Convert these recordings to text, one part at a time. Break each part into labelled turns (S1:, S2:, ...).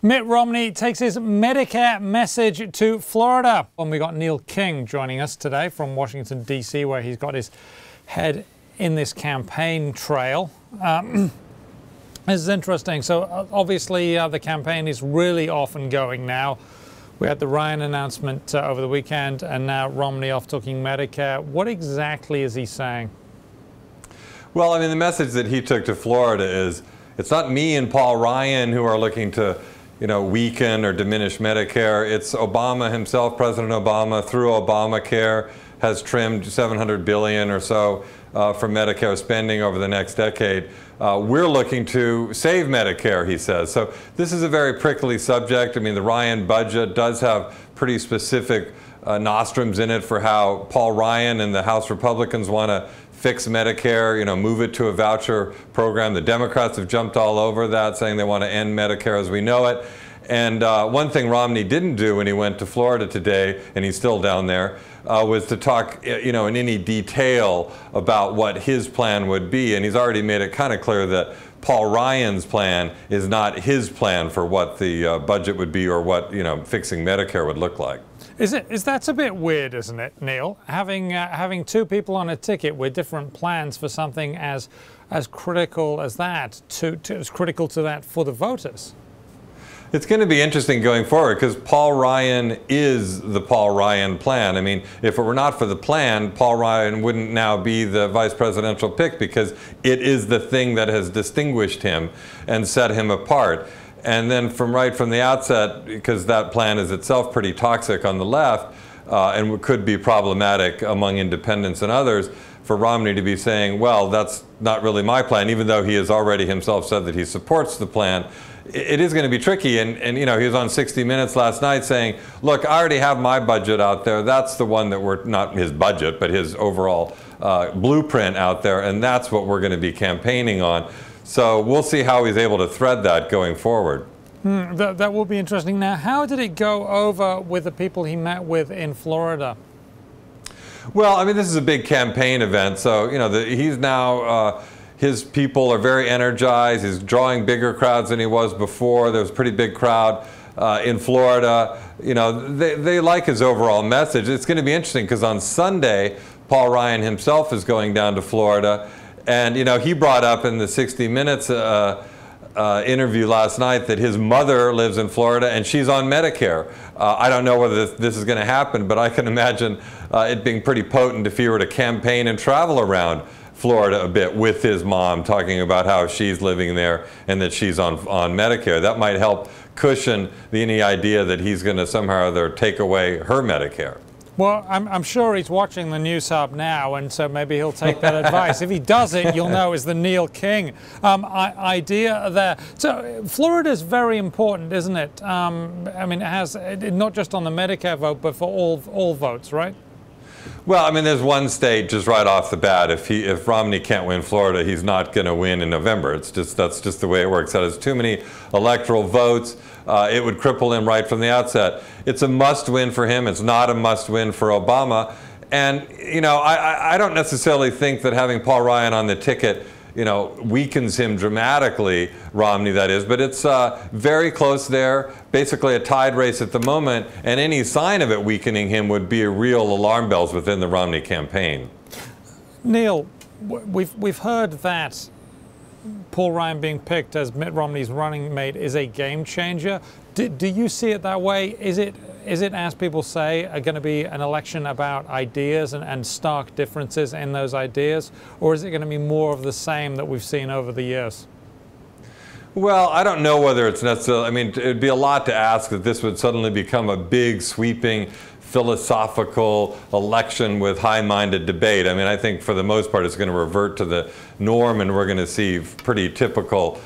S1: Mitt Romney takes his Medicare message to Florida. And we got Neil King joining us today from Washington, D.C., where he's got his head in this campaign trail. This is interesting. So obviously the campaign is really off and going now. We had the Ryan announcement over the weekend, and now Romney off talking Medicare. What exactly is he saying?
S2: Well, I mean, the message that he took to Florida is it's not me and Paul Ryan who are looking to, weaken or diminish Medicare. It's Obama himself, President Obama, through Obamacare, has trimmed $700 billion or so from Medicare spending over the next decade. We're looking to save Medicare, he says. So this is a very prickly subject. I mean, the Ryan budget does have pretty specific nostrums in it for how Paul Ryan and the House Republicans want to fix Medicare, move it to a voucher program. The Democrats have jumped all over that, saying they want to end Medicare as we know it. And one thing Romney didn't do when he went to Florida today, and he's still down there, was to talk, in any detail about what his plan would be. And he's already made it kind of clear that Paul Ryan's plan is not his plan for what the budget would be or what, fixing Medicare would look like.
S1: That's a bit weird, isn't it, Neil? Having two people on a ticket with different plans for something as critical as that, as critical to that for the voters.
S2: It's going to be interesting going forward because Paul Ryan is the Paul Ryan plan. I mean, if it were not for the plan, Paul Ryan wouldn't now be the vice presidential pick because it is the thing that has distinguished him and set him apart. And then right from the outset, because that plan is itself pretty toxic on the left and could be problematic among independents and others, for Romney to be saying, well, that's not really my plan, even though he has already himself said that he supports the plan, it is going to be tricky. And he was on 60 Minutes last night saying, look, I already have my budget out there. That's the one that we're, not his budget, but his overall blueprint out there. And that's what we're going to be campaigning on. So we'll see how he's able to thread that going forward.
S1: That will be interesting. Now, how did it go over with the people he met with in Florida?
S2: Well, I mean, this is a big campaign event. So, he's now, his people are very energized. He's drawing bigger crowds than he was before. There was a pretty big crowd in Florida. They like his overall message. It's going to be interesting because on Sunday, Paul Ryan himself is going down to Florida. And, he brought up in the 60 Minutes interview last night that his mother lives in Florida and she's on Medicare. I don't know whether this is going to happen, but I can imagine it being pretty potent if he were to campaign and travel around Florida a bit with his mom, talking about how she's living there and that she's on Medicare. That might help cushion any idea that he's going to somehow or other take away her Medicare.
S1: Well, I'm sure he's watching the News Hub now, and so maybe he'll take that advice. If he does it, you'll know it's the Neil King idea there. So Florida's very important, isn't it? I mean, it has not just on the Medicare vote, but for all votes, right?
S2: Well, I mean, there's one state just right off the bat. If Romney can't win Florida, he's not going to win in November. That's just the way it works. That has too many electoral votes. It would cripple him right from the outset. It's a must-win for him. It's not a must-win for Obama. And I don't necessarily think that having Paul Ryan on the ticket weakens him dramatically, Romney that is, but it's very close there, basically a tied race at the moment, and any sign of it weakening him would be a real alarm bells within the Romney campaign.
S1: Neil, we've heard that Paul Ryan being picked as Mitt Romney's running mate is a game changer. Do you see it that way? Is it, as people say, going to be an election about ideas and stark differences in those ideas? Or is it going to be more of the same that we've seen over the years?
S2: Well, I don't know whether it's necessarily, I mean, it'd be a lot to ask that this would suddenly become a big, sweeping, philosophical election with high-minded debate. I mean, I think for the most part it's going to revert to the norm and we're going to see pretty typical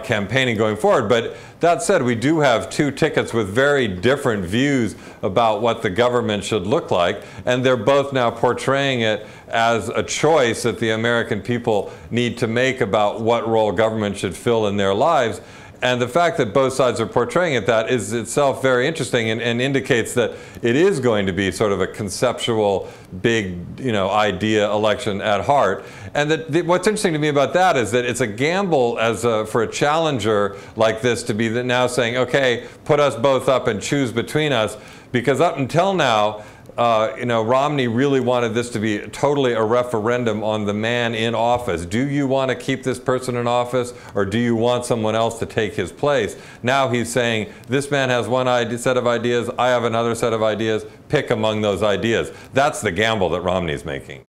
S2: campaigning going forward. But that said, we do have two tickets with very different views about what the government should look like, and they're both now portraying it as a choice that the American people need to make about what role government should fill in their lives. And the fact that both sides are portraying it that is itself very interesting, and indicates that it is going to be sort of a conceptual, big, idea election at heart. And what's interesting to me about that is that it's a gamble for a challenger like this to be now saying, okay, put us both up and choose between us, because up until now, Romney really wanted this to be totally a referendum on the man in office. Do you want to keep this person in office, or do you want someone else to take his place? Now he's saying, this man has one set of ideas, I have another set of ideas, pick among those ideas. That's the gamble that Romney's making.